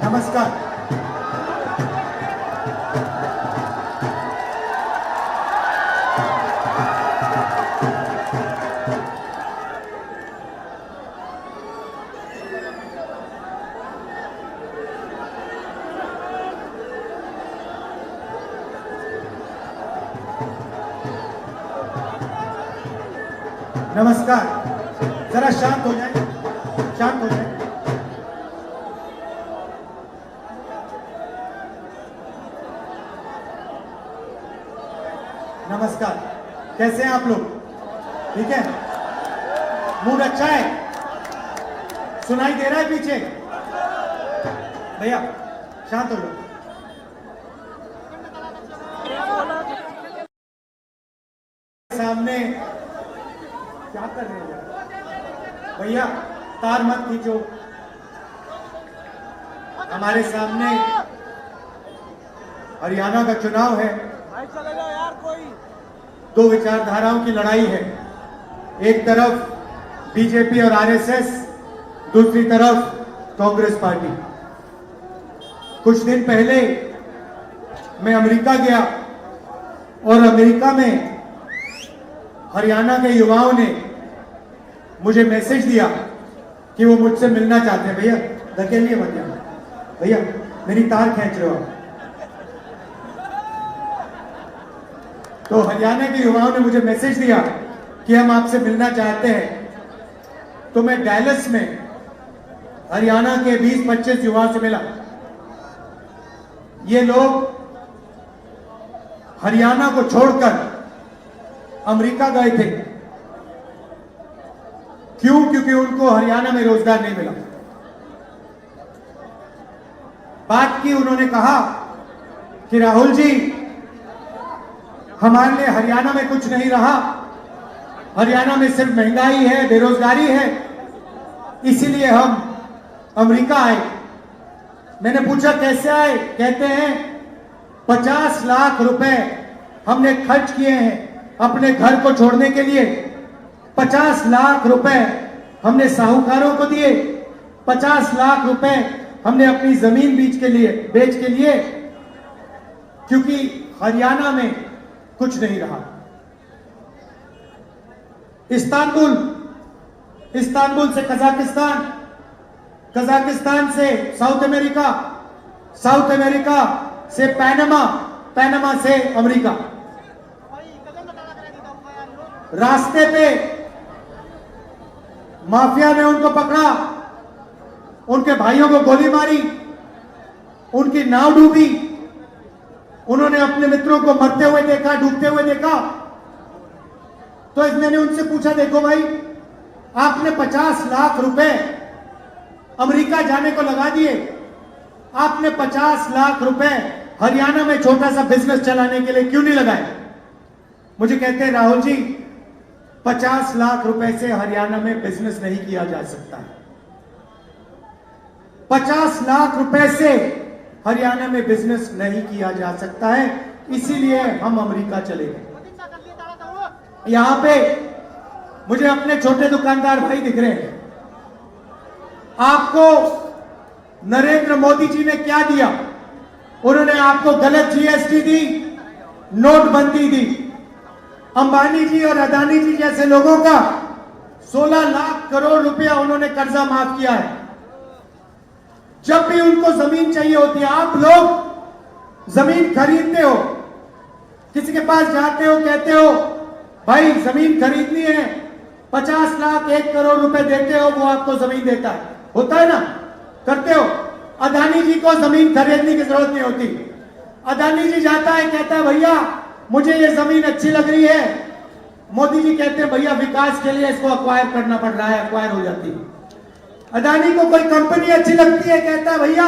नमस्कार। नमस्कार। जरा शांत हो जाए, शांत हो जाए। नमस्कार, कैसे हैं आप लोग? ठीक है, मूड अच्छा है? सुनाई दे रहा है पीछे? भैया शांत हो जाओ। सामने क्या कर रहे हैं भैया? तार मत खींचो। हमारे सामने हरियाणा का चुनाव है। दो विचारधाराओं की लड़ाई है। एक तरफ बीजेपी और आरएसएस, दूसरी तरफ कांग्रेस पार्टी। कुछ दिन पहले मैं अमेरिका गया और अमेरिका में हरियाणा के युवाओं ने मुझे मैसेज दिया कि वो मुझसे मिलना चाहते हैं। भैया धकेलिए मत जाना, भैया मेरी तार खींच रहे हो आप। तो हरियाणा के युवाओं ने मुझे मैसेज दिया कि हम आपसे मिलना चाहते हैं। तो मैं डैलस में हरियाणा के 20-25 युवाओं से मिला। ये लोग हरियाणा को छोड़कर अमेरिका गए थे। क्यों? क्योंकि उनको हरियाणा में रोजगार नहीं मिला। बात की, उन्होंने कहा कि राहुल जी, हमारे लिए हरियाणा में कुछ नहीं रहा। हरियाणा में सिर्फ महंगाई है, बेरोजगारी है, इसीलिए हम अमेरिका आए। मैंने पूछा कैसे आए? कहते हैं 50 लाख रुपए हमने खर्च किए हैं अपने घर को छोड़ने के लिए। 50 लाख रुपए हमने साहूकारों को दिए। 50 लाख रुपए हमने अपनी जमीन बेच के लिए, क्योंकि हरियाणा में कुछ नहीं रहा। इस्तांबुल से कजाकिस्तान, कजाकिस्तान से साउथ अमेरिका, साउथ अमेरिका से पैनामा, पैनामा से अमेरिका। रास्ते पे माफिया ने उनको पकड़ा, उनके भाइयों को गोली मारी, उनकी नाव डूबी। उन्होंने अपने मित्रों को मरते हुए देखा, डूबते हुए देखा। तो मैंने उनसे पूछा, देखो भाई, आपने 50 लाख रुपए अमेरिका जाने को लगा दिए, आपने 50 लाख रुपए हरियाणा में छोटा सा बिजनेस चलाने के लिए क्यों नहीं लगाए? मुझे कहते हैं, राहुल जी, 50 लाख रुपए से हरियाणा में बिजनेस नहीं किया जा सकता है। 50 लाख रुपए से हरियाणा में बिजनेस नहीं किया जा सकता है, इसीलिए हम अमेरिका चले गए। यहां पे मुझे अपने छोटे दुकानदार भाई दिख रहे हैं। आपको नरेंद्र मोदी जी ने क्या दिया? उन्होंने आपको गलत जीएसटी दी, नोटबंदी दी। अंबानी जी और अदानी जी जैसे लोगों का 16 लाख करोड़ रुपया उन्होंने कर्जा माफ किया है। जब भी उनको जमीन चाहिए होती है, आप लोग जमीन खरीदते हो, किसी के पास जाते हो, कहते हो भाई जमीन खरीदनी है, 50 लाख 1 करोड़ रुपए देते हो, वो आपको जमीन देता है। होता है ना? करते हो। अदानी जी को जमीन खरीदने की जरूरत नहीं होती। अदानी जी जाता है, कहता है भैया मुझे ये जमीन अच्छी लग रही है। मोदी जी कहते हैं भैया विकास के लिए इसको अक्वायर करना पड़ रहा है, अक्वायर हो जाती है। अदानी को कोई कंपनी अच्छी लगती है, कहता है भैया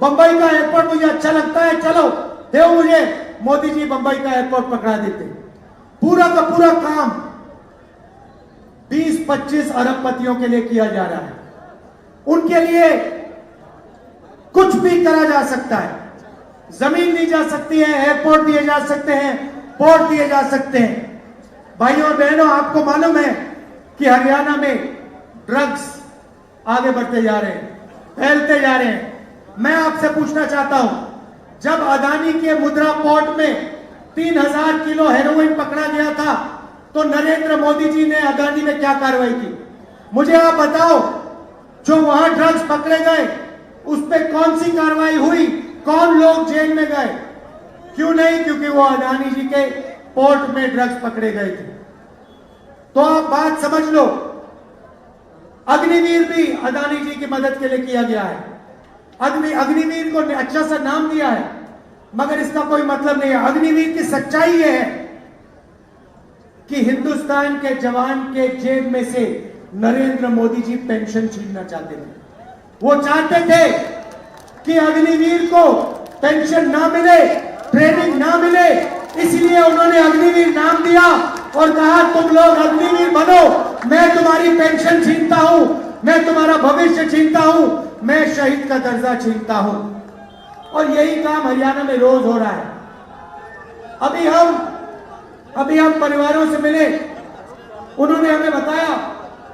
बंबई का एयरपोर्ट मुझे अच्छा लगता है, चलो दो मुझे। मोदी जी बंबई का एयरपोर्ट पकड़ा देते। पूरा का पूरा काम 20-25 अरबपतियों के लिए किया जा रहा है। उनके लिए कुछ भी करा जा सकता है। जमीन दी जा सकती है, एयरपोर्ट दिए जा सकते हैं, पोर्ट दिए जा सकते हैं। भाइयों और बहनों, आपको मालूम है कि हरियाणा में ड्रग्स आगे बढ़ते जा रहे हैं, फैलते जा रहे हैं। मैं आपसे पूछना चाहता हूं, जब अदानी के मुद्रा पोर्ट में 3000 किलो हेरोइन पकड़ा गया था तो नरेंद्र मोदी जी ने अदानी में क्या कार्रवाई की? मुझे आप बताओ, जो वहां ड्रग्स पकड़े गए उस पर कौन सी कार्रवाई हुई? कौन लोग जेल में गए? क्यों नहीं? क्योंकि वो अदानी जी के पोर्ट में ड्रग्स पकड़े गए थे। तो आप बात समझ लो, अग्निवीर भी अदानी जी की मदद के लिए किया गया है। अग्निवीर को अच्छा सा नाम दिया है, मगर इसका कोई मतलब नहीं है। अग्निवीर की सच्चाई यह है कि हिंदुस्तान के जवान के जेब में से नरेंद्र मोदी जी पेंशन छीनना चाहते थे। वो चाहते थे कि अग्निवीर को पेंशन ना मिले, ट्रेनिंग ना मिले, इसलिए उन्होंने अग्निवीर नाम दिया और कहा तुम लोग अग्निवीर बनो, मैं तुम्हारी पेंशन छीनता हूं, मैं तुम्हारा भविष्य छीनता हूं, मैं शहीद का दर्जा छीनता हूं। और यही काम हरियाणा में रोज हो रहा है। अभी हम परिवारों से मिले, उन्होंने हमें बताया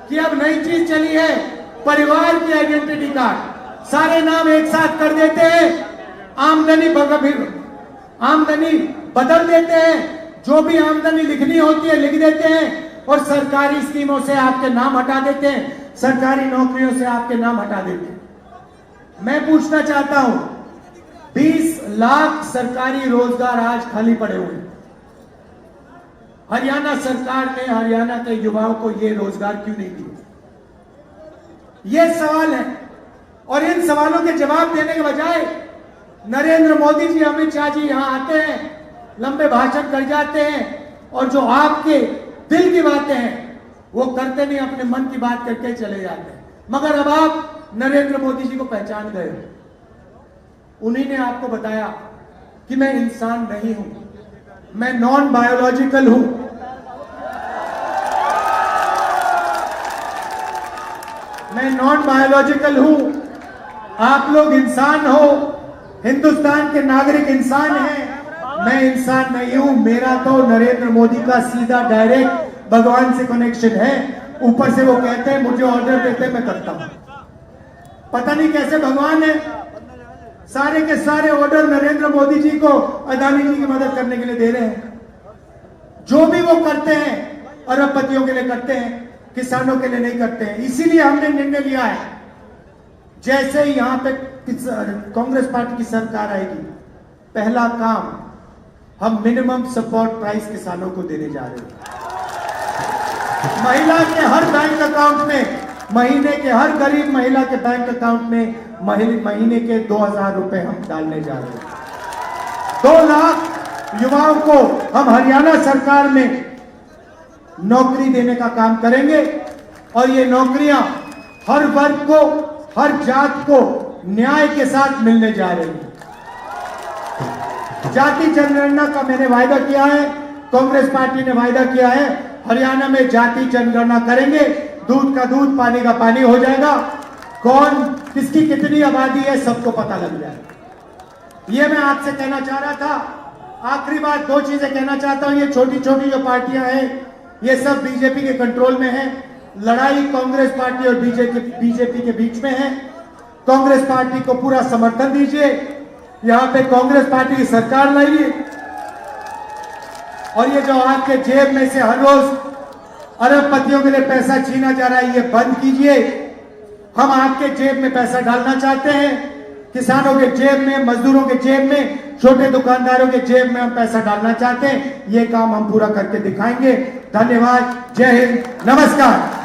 कि अब नई चीज चली है, परिवार की आइडेंटिटी कार्ड। सारे नाम एक साथ कर देते हैं, आमदनी बदल देते हैं, जो भी आमदनी लिखनी होती है लिख देते हैं और सरकारी स्कीमों से आपके नाम हटा देते हैं, सरकारी नौकरियों से आपके नाम हटा देते हैं। मैं पूछना चाहता हूं, 20 लाख सरकारी रोजगार आज खाली पड़े हुए हैं। हरियाणा सरकार ने हरियाणा के युवाओं को यह रोजगार क्यों नहीं दिए? यह सवाल है। और इन सवालों के जवाब देने के बजाय नरेंद्र मोदी जी, अमित शाह जी यहां आते हैं, लंबे भाषण कर जाते हैं और जो आपके दिल की बातें हैं वो करते नहीं, अपने मन की बात करके चले जाते हैं। मगर अब आप नरेंद्र मोदी जी को पहचान गए। उन्हीं ने आपको बताया कि मैं इंसान नहीं हूं, मैं नॉन बायोलॉजिकल हूं। मैं नॉन बायोलॉजिकल हूं, आप लोग इंसान हो, हिंदुस्तान के नागरिक इंसान हैं, मैं इंसान नहीं हूं। मेरा तो नरेंद्र मोदी का सीधा डायरेक्ट भगवान से कनेक्शन है। ऊपर से वो कहते हैं, मुझे ऑर्डर देते हैं, मैं करता हूं। पता नहीं कैसे भगवान है, सारे के सारे ऑर्डर नरेंद्र मोदी जी को अदानी जी की मदद करने के लिए दे रहे हैं। जो भी वो करते हैं अरबपतियों के लिए करते हैं, किसानों के लिए नहीं करते हैं। इसीलिए हमने निर्णय लिया है, जैसे ही यहां पे कांग्रेस पार्टी की सरकार आएगी, पहला काम हम मिनिमम सपोर्ट प्राइस किसानों को देने जा रहे हैं। महिला के हर बैंक अकाउंट में, महीने के हर गरीब महिला के बैंक अकाउंट में महीने के 2000 रुपए हम डालने जा रहे हैं। 2 लाख युवाओं को हम हरियाणा सरकार में नौकरी देने का काम करेंगे और ये नौकरियां हर वर्ग को, हर जात को न्याय के साथ मिलने जा रही हैं। जाति जनगणना का मैंने वायदा किया है, कांग्रेस पार्टी ने वायदा किया है, हरियाणा में जाति जनगणना करेंगे, दूध का दूध, पानी का पानी हो जाएगा। कौन किसकी कितनी आबादी है सबको पता लग जाएगा। ये मैं आपसे कहना चाह रहा था। आखिरी बात, 2 चीजें कहना चाहता हूं। ये छोटी छोटी जो पार्टियां हैं ये सब बीजेपी के कंट्रोल में है। लड़ाई कांग्रेस पार्टी और बीजेपी के बीच में है। कांग्रेस पार्टी को पूरा समर्थन दीजिए, यहां पे कांग्रेस पार्टी की सरकार लाइए और ये जो आपके जेब में से हर रोज अरबपतियों के लिए पैसा छीना जा रहा है ये बंद कीजिए। हम आपके जेब में पैसा डालना चाहते हैं, किसानों के जेब में, मजदूरों के जेब में, छोटे दुकानदारों के जेब में हम पैसा डालना चाहते हैं। ये काम हम पूरा करके दिखाएंगे। धन्यवाद, जय हिंद, नमस्कार।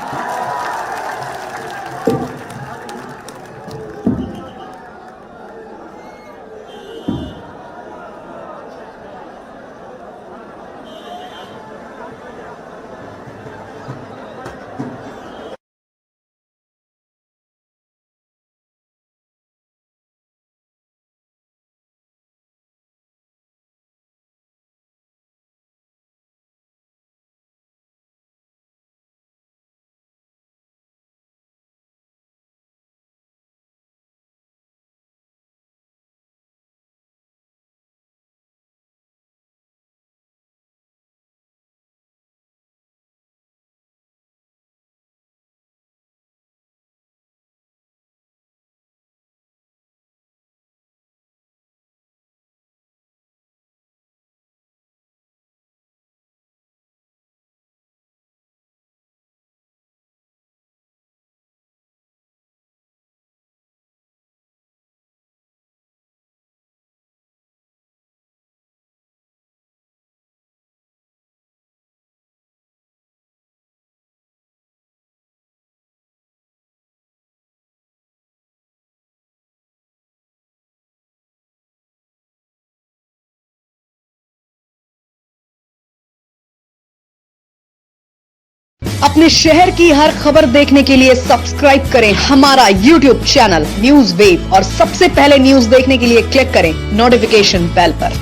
अपने शहर की हर खबर देखने के लिए सब्सक्राइब करें हमारा YouTube चैनल न्यूज़ वेव और सबसे पहले न्यूज देखने के लिए क्लिक करें नोटिफिकेशन बेल पर।